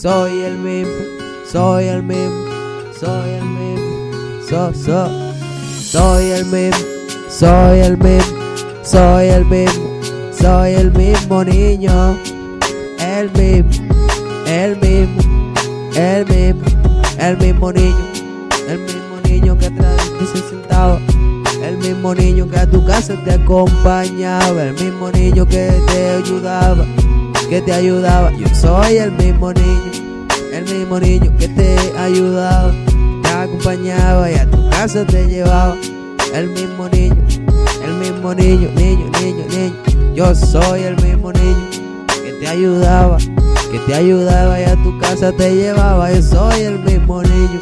Soy el mismo, soy el mismo, soy el mismo, soy el mismo, soy el mismo, soy el mismo, soy el mismo niño, el mismo, el mismo, el mismo, el mismo niño que atrás de ti se sentaba, el mismo niño que a tu casa te acompañaba, el mismo niño que te ayudaba, Yo soy el mismo niño que te ayudaba, te acompañaba y a tu casa te llevaba, el mismo niño, niño. Yo soy el mismo niño que te ayudaba y a tu casa te llevaba. Yo soy el mismo niño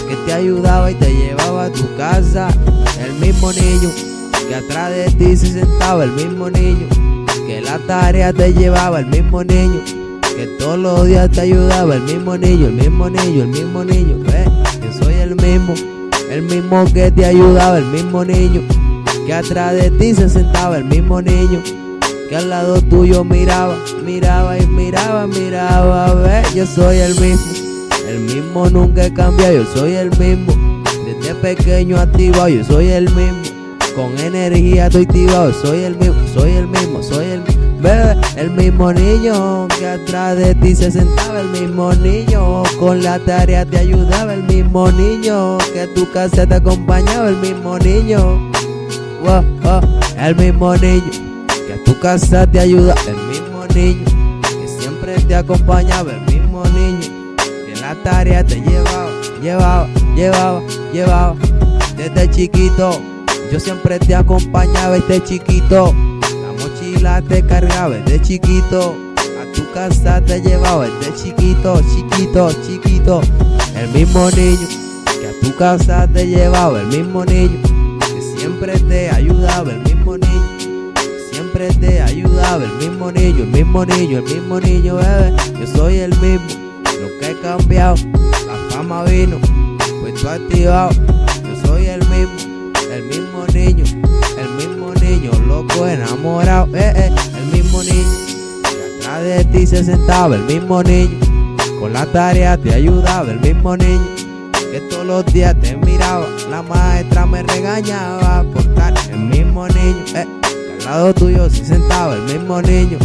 que te ayudaba y te llevaba a tu casa, el mismo niño que atrás de ti se sentaba, el mismo niño que la tarea te llevaba, el mismo niño que todos los días te ayudaba, el mismo niño, Yo soy el mismo que te ayudaba, el mismo niño que atrás de ti se sentaba, el mismo niño que al lado tuyo miraba, Yo soy el mismo nunca he cambiado, yo soy el mismo, desde pequeño activado, yo soy el mismo, con energía estoy activado, soy el mismo, bebé, el mismo niño que atrás de ti se sentaba, el mismo niño con la tarea te ayudaba, el mismo niño que a tu casa te acompañaba, el mismo niño, el mismo niño que a tu casa te ayudaba, el mismo niño que siempre te acompañaba, el mismo niño que la tarea te llevaba, desde chiquito. Yo siempre te acompañaba desde chiquito, la mochila te cargaba desde chiquito, a tu casa te llevaba desde chiquito, el mismo niño que a tu casa te llevaba, el mismo niño que siempre te ayudaba, el mismo niño que siempre te ayudaba, el mismo niño, bebé. Yo soy el mismo, nunca he cambiado, la fama vino, pues tú activado. Yo soy el mismo niño, loco enamorado, el mismo niño que atrás de ti se sentaba, el mismo niño con la tarea te ayudaba, el mismo niño que todos los días te miraba, la maestra me regañaba por estar, el mismo niño que al lado tuyo se sentaba, el mismo niño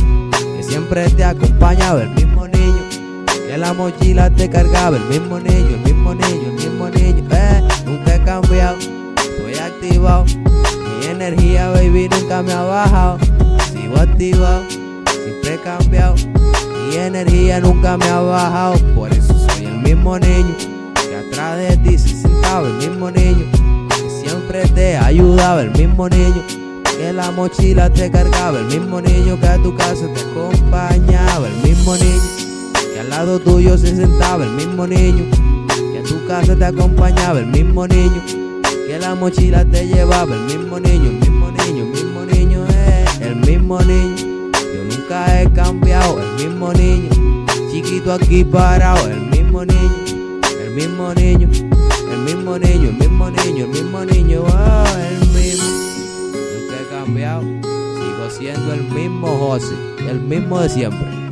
que siempre te acompañaba, el mismo niño que la mochila te cargaba, el mismo niño, nunca he cambiado, estoy activado, mi energía baby nunca me ha bajado, sigo activado, siempre he cambiado, mi energía nunca me ha bajado, por eso soy el mismo niño que atrás de ti se sentaba, el mismo niño que siempre te ayudaba, el mismo niño que la mochila te cargaba, el mismo niño que a tu casa te acompañaba, el mismo niño que al lado tuyo se sentaba, el mismo niño que a tu casa te acompañaba, el mismo niño que la mochila te llevaba, el mismo niño, el mismo niño, yo nunca he cambiado, el mismo niño, chiquito aquí parado, el mismo niño, el mismo, nunca he cambiado, sigo siendo el mismo José, el mismo de siempre.